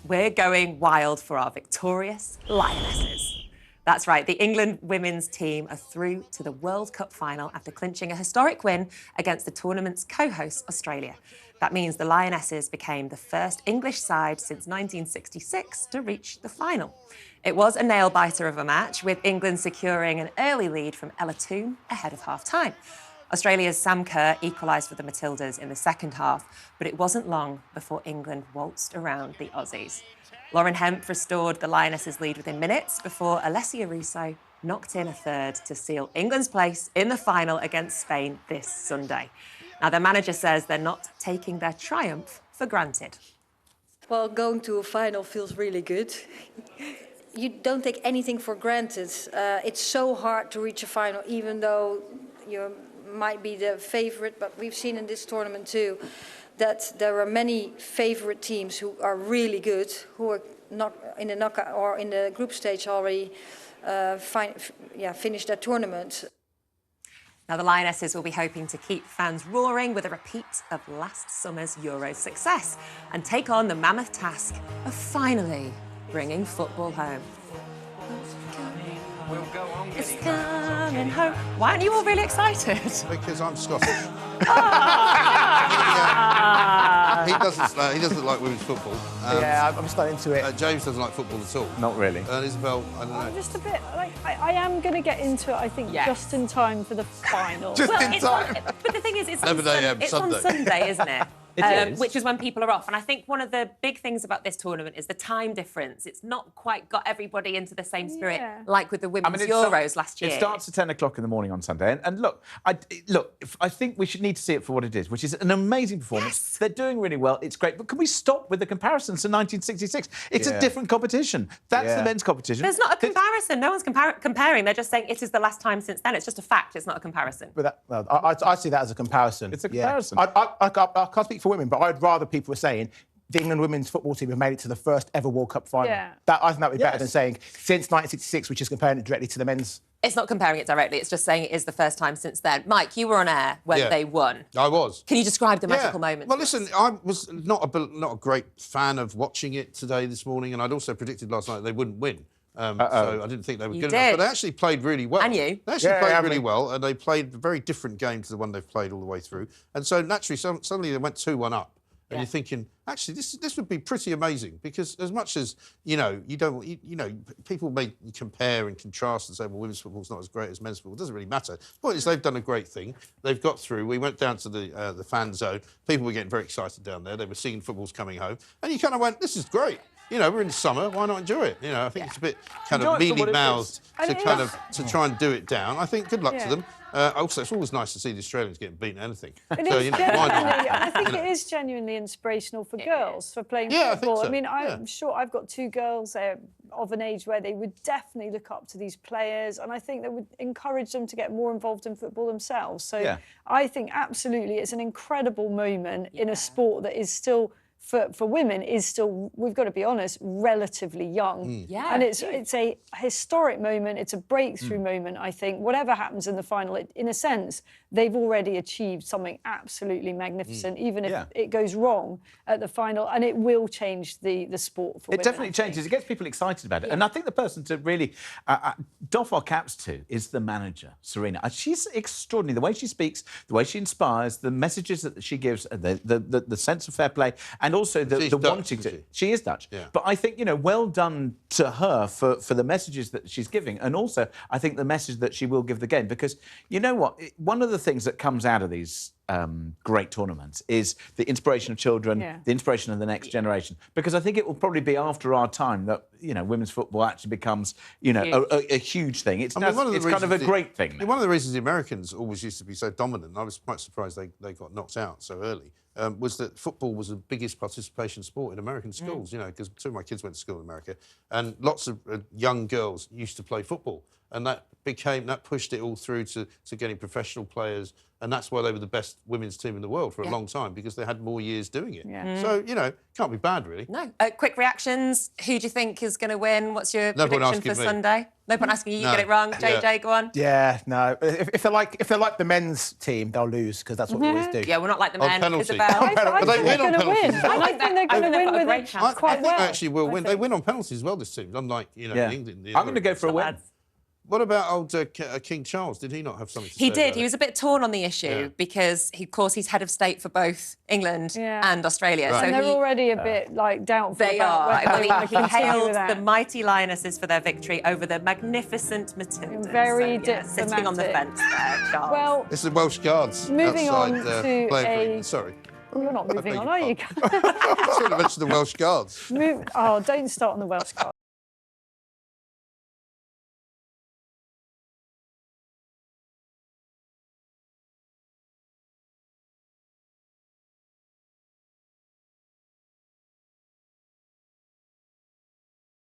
we're going wild for our victorious Lionesses. That's right, the England women's team are through to the World Cup final after clinching a historic win against the tournament's co-host, Australia. That means the Lionesses became the first English side since 1966 to reach the final. It was a nail-biter of a match, with England securing an early lead from Ella Toone ahead of half-time. Australia's Sam Kerr equalised for the Matildas in the second half, but it wasn't long before England waltzed around the Aussies. Lauren Hemp restored the Lionesses' lead within minutes before Alessia Russo knocked in a third to seal England's place in the final against Spain this Sunday. Now, their manager says they're not taking their triumph for granted. Well, going to a final feels really good. You don't take anything for granted. It's so hard to reach a final, even though you might be the favourite, but we've seen in this tournament too that there are many favourite teams who are really good, who are not in the knockout or in the group stage already finished their tournament. Now, the Lionesses will be hoping to keep fans roaring with a repeat of last summer's Euros success and take on the mammoth task of finally bringing football home. It's coming home. Why aren't you all really excited? Because I'm Scottish. He doesn't like women's football. Yeah, I'm starting to it. James doesn't like football at all. Not really. Isabel, I don't know. I'm just a bit like I am going to get into it. I think just in time for the final. Just in time. But the thing is, it's 11 a.m. on Sunday, isn't it? It is. Which is when people are off. And I think one of the big things about this tournament is the time difference. It's not quite got everybody into the same spirit like with the women's Euros last year. It starts at 10 o'clock in the morning on Sunday. And look, I think we should need to see it for what it is, which is an amazing performance. Yes. They're doing really well. It's great. But can we stop with the comparisons to 1966? It's a different competition. That's the men's competition. There's not a comparison. No one's comparing. They're just saying it is the last time since then. It's just a fact. It's not a comparison. But I see that as a comparison. It's a comparison. I can't speak for women, but I'd rather people were saying the England women's football team have made it to the first ever World Cup final. Yeah. I think that would be better than saying since 1966, which is comparing it directly to the men's. It's not comparing it directly. It's just saying it is the first time since then. Mike, you were on air when they won. I was. Can you describe the magical moment? Well, listen, I was not a great fan of watching it today, this morning, and I'd also predicted last night they wouldn't win. So I didn't think they were good enough. But they actually played really well. And you? They actually played really well, and they played a very different game to the one they've played all the way through. And so, naturally, suddenly they went 2-1 up. And you're thinking, actually, this would be pretty amazing, because as much as, people may compare and contrast and say, well, women's football's not as great as men's football. It doesn't really matter. The point is they've done a great thing. They've got through. We went down to the fan zone. People were getting very excited down there. They were singing football's coming home. And you kind of went, this is great. We're in summer. Why not enjoy it? I think it's a bit kind of mealy-mouthed to try and do it down. I think good luck to them. Also, it's always nice to see the Australians getting beaten at anything. Why not? I think it is genuinely inspirational for girls for playing football. I think so. I mean, I'm sure I've got two girls of an age where they would definitely look up to these players, and I think that would encourage them to get more involved in football themselves. So I think absolutely it's an incredible moment in a sport that is still, for women, is still, we've got to be honest, relatively young. And it's a historic moment. It's a breakthrough moment, I think. Whatever happens in the final, in a sense, they've already achieved something absolutely magnificent, even if it goes wrong at the final. And it will change the sport for women. It definitely changes. It gets people excited about it. And I think the person to really doff our caps to is the manager, Serena. She's extraordinary. The way she speaks, the way she inspires, the messages that she gives, the sense of fair play, and also the wanting to. She is Dutch. But I think, well done to her for the messages that she's giving. And also, I think the message that she will give the game. Because, you know what? One of the things that comes out of these great tournaments is the inspiration of children, the inspiration of the next generation. Because I think it will probably be after our time that, women's football actually becomes, a huge thing. It's kind of a great thing now. One of the reasons the Americans always used to be so dominant, and I was quite surprised they got knocked out so early, was that football was the biggest participation sport in American schools, because two of my kids went to school in America, and lots of young girls used to play football. And that pushed it all through to getting professional players And that's why they were the best women's team in the world for a long time, because they had more years doing it. Yeah. So, you know, can't be bad, really. No. Quick reactions. Who do you think is going to win? What's your No point prediction for asking me. Sunday? No point asking you. You No. get it wrong. JJ, go on. Yeah, no. If they're like the men's team, they'll lose because that's what we always do. Yeah, we're not like the On men. penalty. Isabel. I But they think win they're on going to win. penalties. I think they're going to win with great it chance. I quite think well. they actually will win. They think. win on penalties as well, this team, unlike, you know, England. I'm going to go for a win. Lads. What about old King Charles? Did he not have something to say He did. about He was a bit torn on the issue because, of course, he's head of state for both England and Australia. Right. So And they're already a bit like doubtful. They about are. whether I they mean, want he to continue hailed with that. the mighty Lionesses for their victory over the magnificent Matildas. Very sitting on the diplomatic. fence there, Charles. Well, It's the Welsh Guards Moving outside on to playing for a- England. Sorry. you're not moving beg on, your are you? I should have mentioned the Welsh Guards. Oh, don't start on the Welsh card.